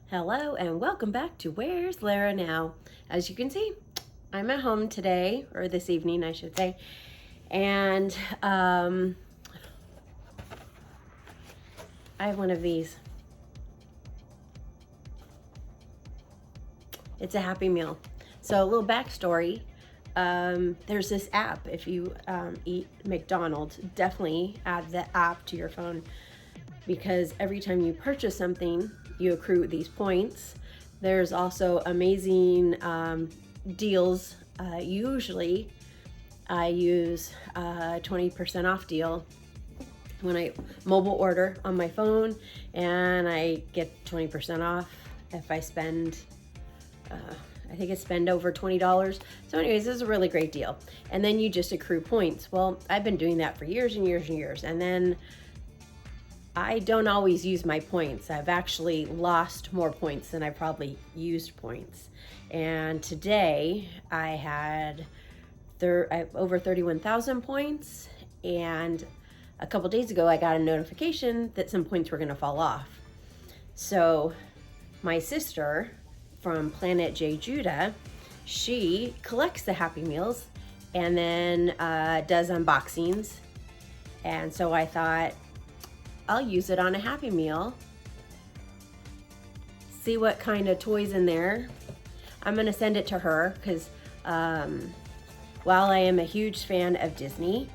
Hello and welcome back to Where's Lara Now? As you can see, I'm at home today, or this evening I should say, and I have one of these. It's a Happy Meal. So a little backstory, there's this app. If you eat McDonald's, definitely add the app to your phone, because every time you purchase something, you accrue these points. There's also amazing deals. Usually I use a 20% off deal when I mobile order on my phone, and I get 20% off if I spend I think it's spend over $20. So anyways, this is a really great deal. And then you just accrue points. Well, I've been doing that for years and years and years. And then I don't always use my points. I've actually lost more points than I probably used points. And today I had over 31,000 points. And a couple days ago, I got a notification that some points were gonna fall off. So my sister from Planet J. Judah, she collects the Happy Meals and then does unboxings. And so I thought, I'll use it on a Happy Meal, see what kind of toys in there. I'm gonna send it to her because while I am a huge fan of Disney,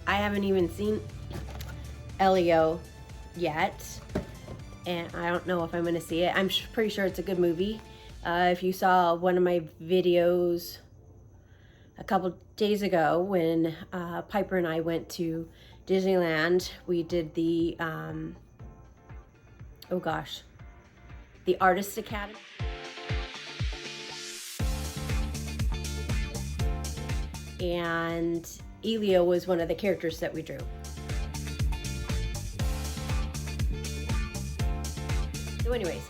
I haven't even seen Elio yet, and I don't know if I'm gonna see it. I'm pretty sure it's a good movie. If you saw one of my videos a couple days ago when Piper and I went to Disneyland, we did the the Artist Academy. And Elio was one of the characters that we drew. So anyways,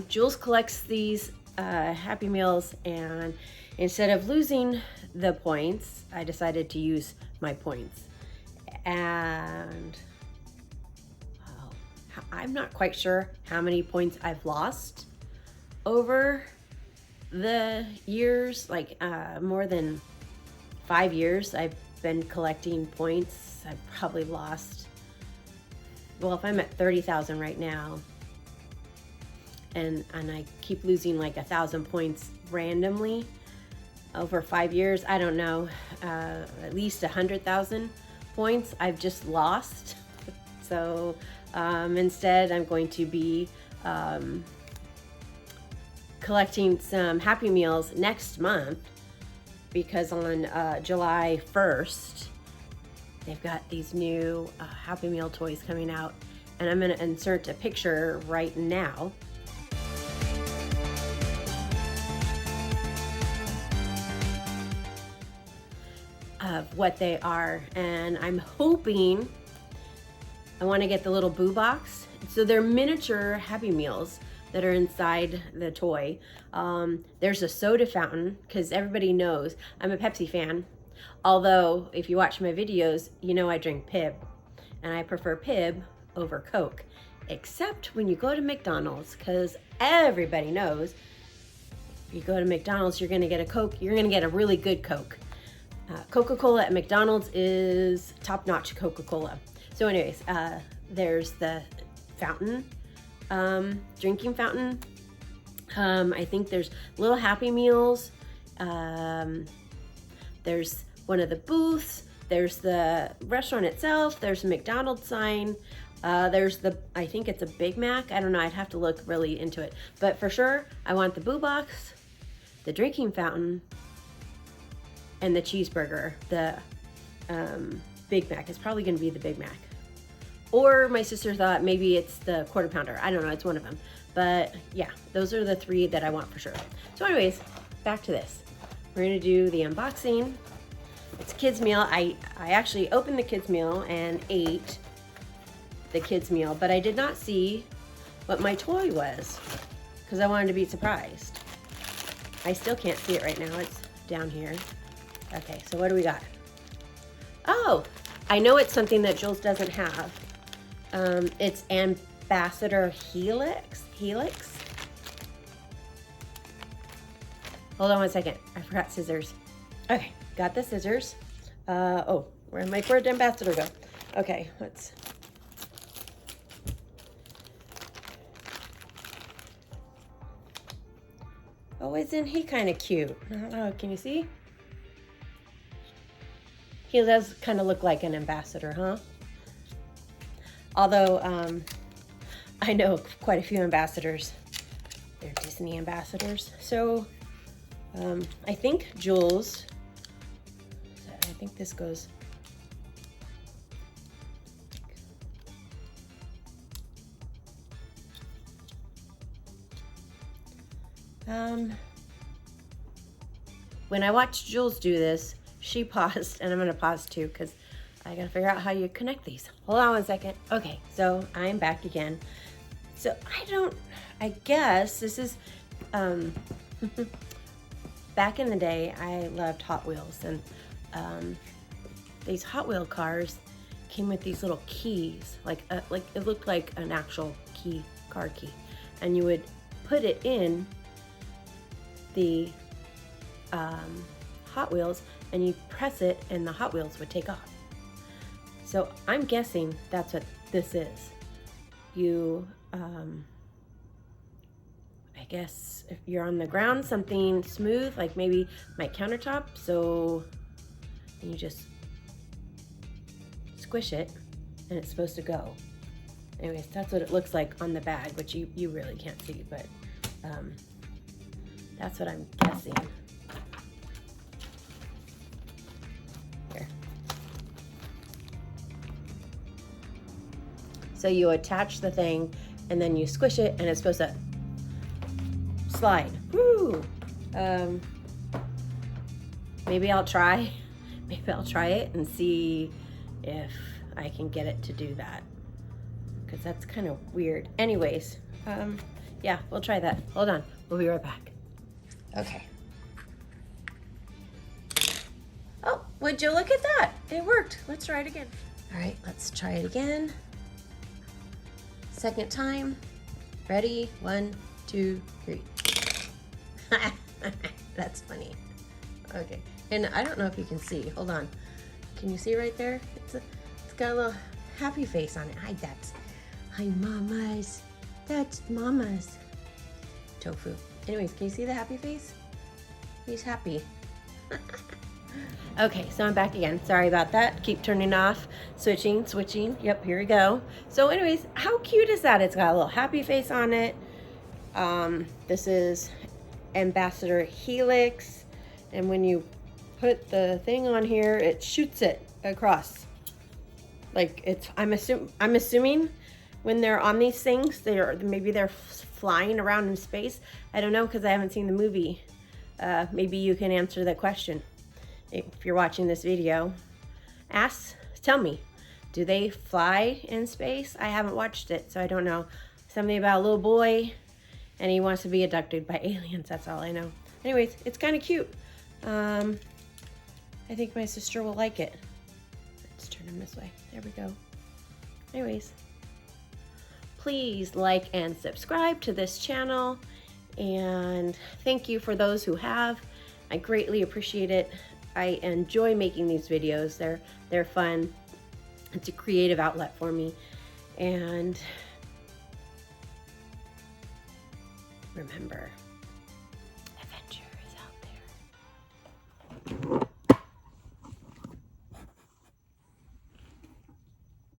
Jules collects these Happy Meals, and instead of losing the points, I decided to use my points. And I'm not quite sure how many points I've lost over the years, like more than 5 years I've been collecting points. I've probably lost, well, if I'm at 30,000 right now, and I keep losing like 1,000 points randomly over 5 years, I don't know, at least 100,000 points I've just lost. So instead I'm going to be collecting some Happy Meals next month, because on July 1st they've got these new Happy Meal toys coming out, and I'm going to insert a picture right now. Of what they are, and I'm hoping, I want to get the little boo box. So they're miniature Happy Meals that are inside the toy. There's a soda fountain, because everybody knows I'm a Pepsi fan. Although if you watch my videos, you know I drink Pib, and I prefer Pib over Coke, except when you go to McDonald's, because everybody knows if you go to McDonald's, you're gonna get a Coke, you're gonna get a really good Coke. Coca-Cola at McDonald's is top-notch Coca-Cola. So anyways, there's the fountain, drinking fountain. I think there's little Happy Meals. There's one of the booths. There's the restaurant itself. There's a McDonald's sign. There's I think it's a Big Mac. I don't know, I'd have to look really into it. But for sure, I want the boo box, the drinking fountain, and the cheeseburger. The Big Mac. It's probably gonna be the Big Mac. Or my sister thought maybe it's the Quarter Pounder. I don't know, it's one of them. But yeah, those are the three that I want for sure. So anyways, back to this. We're gonna do the unboxing. It's a kid's meal. I actually opened the kid's meal and ate the kid's meal, but I did not see what my toy was, because I wanted to be surprised. I still can't see it right now, it's down here. Okay, so what do we got? Oh, I know it's something that Jules doesn't have. It's Ambassador Helix. Hold on one second. I forgot scissors. Okay, got the scissors. Oh, where'd my word ambassador go? Okay, let's. Oh, isn't he kind of cute? I don't know. Can you see? He does kind of look like an ambassador, huh? Although, I know quite a few ambassadors. They're Disney ambassadors. So, I think Jules, I think this goes. When I watched Jules do this, she paused, and I'm gonna pause too, because I gotta figure out how you connect these. Hold on one second. Okay, so I'm back again. So I guess this is, back in the day, I loved Hot Wheels, and these Hot Wheel cars came with these little keys, like it looked like an actual key, car key, and you would put it in the Hot Wheels, and you press it, and the Hot Wheels would take off. So I'm guessing that's what this is. You, I guess if you're on the ground, something smooth, like maybe my countertop, so you just squish it, and it's supposed to go. Anyways, that's what it looks like on the bag, which you really can't see, but that's what I'm guessing. Here. So you attach the thing, and then you squish it, and it's supposed to slide. Woo! Maybe I'll try it and see if I can get it to do that, because that's kind of weird. Anyways, yeah, we'll try that. Hold on, we'll be right back. Okay. Oh, would you look at that? It worked. Let's try it again. All right, let's try it again. Second time. Ready? 1, 2, 3. That's funny. Okay, and I don't know if you can see. Hold on. Can you see right there? It's got a little happy face on it. Hi, mamas. That's mama's. Tofu. Anyways, can you see the happy face? He's happy. Okay, so I'm back again. Sorry about that. Keep turning off, switching. Yep, here we go. So anyways, how cute is that? It's got a little happy face on it. This is Ambassador Helix, and when you put the thing on here, it shoots it across. Like it's, I'm assuming when they're on these things, maybe they're flying around in space. I don't know, because I haven't seen the movie. Maybe you can answer that question if you're watching this video. Tell me, do they fly in space? I haven't watched it, so I don't know. Something about a little boy, and he wants to be abducted by aliens. That's all I know. Anyways, it's kind of cute. I think my sister will like it. Let's turn him this way. There we go. Anyways, please like and subscribe to this channel, and thank you for those who have. I greatly appreciate it. I enjoy making these videos. They're fun. It's a creative outlet for me. And remember,